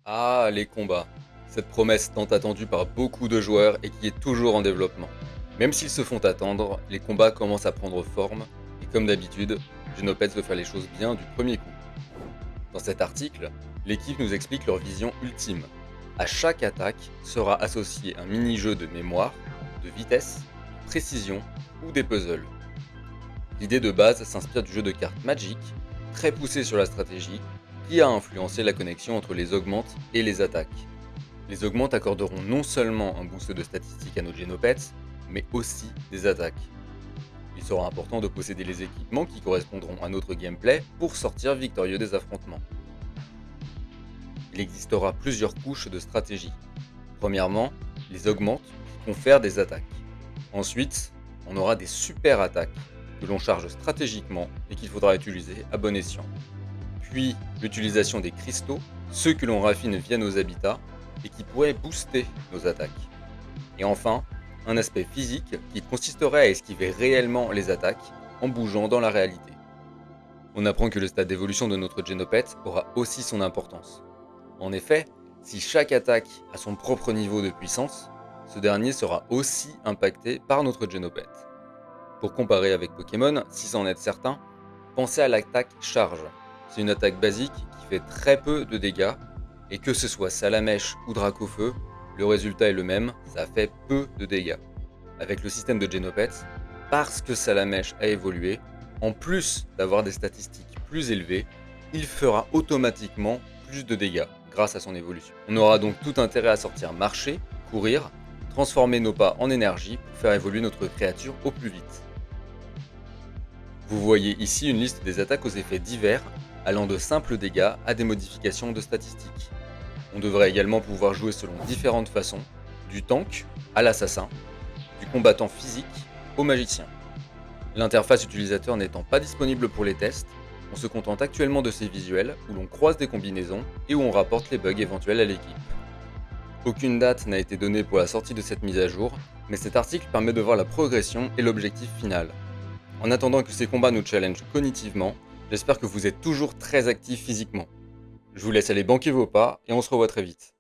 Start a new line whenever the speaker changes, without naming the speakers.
Ah, les combats. Cette promesse tant attendue par beaucoup de joueurs et qui est toujours en développement. Même s'ils se font attendre, les combats commencent à prendre forme et comme d'habitude, Genopets veut faire les choses bien du premier coup. Dans cet article, l'équipe nous explique leur vision ultime. À chaque attaque sera associé un mini-jeu de mémoire, de vitesse, de précision ou des puzzles. L'idée de base s'inspire du jeu de cartes Magic, très poussé sur la stratégie, qui a influencé la connexion entre les augmentes et les attaques. Les augmentes accorderont non seulement un boost de statistiques à nos Genopets, mais aussi des attaques. Il sera important de posséder les équipements qui correspondront à notre gameplay pour sortir victorieux des affrontements. Il existera plusieurs couches de stratégie. Premièrement, les augmentes qui confèrent des attaques. Ensuite, on aura des super attaques que l'on charge stratégiquement et qu'il faudra utiliser à bon escient. Puis l'utilisation des cristaux, ceux que l'on raffine via nos habitats et qui pourraient booster nos attaques. Et enfin, un aspect physique qui consisterait à esquiver réellement les attaques en bougeant dans la réalité. On apprend que le stade d'évolution de notre Genopet aura aussi son importance. En effet, si chaque attaque a son propre niveau de puissance, ce dernier sera aussi impacté par notre Genopet. Pour comparer avec Pokémon, si c'en est certain, pensez à l'attaque charge. C'est une attaque basique qui fait très peu de dégâts, et que ce soit Salamèche ou Dracofeu, le résultat est le même, ça fait peu de dégâts. Avec le système de Genopet, parce que Salamèche a évolué, en plus d'avoir des statistiques plus élevées, il fera automatiquement plus de dégâts grâce à son évolution. On aura donc tout intérêt à sortir marcher, courir, transformer nos pas en énergie pour faire évoluer notre créature au plus vite. Vous voyez ici une liste des attaques aux effets divers, allant de simples dégâts à des modifications de statistiques. On devrait également pouvoir jouer selon différentes façons, du tank à l'assassin, du combattant physique au magicien. L'interface utilisateur n'étant pas disponible pour les tests, on se contente actuellement de ces visuels où l'on croise des combinaisons et où on rapporte les bugs éventuels à l'équipe. Aucune date n'a été donnée pour la sortie de cette mise à jour, mais cet article permet de voir la progression et l'objectif final. En attendant que ces combats nous challengent cognitivement, j'espère que vous êtes toujours très actifs physiquement. Je vous laisse aller banquer vos pas et on se revoit très vite.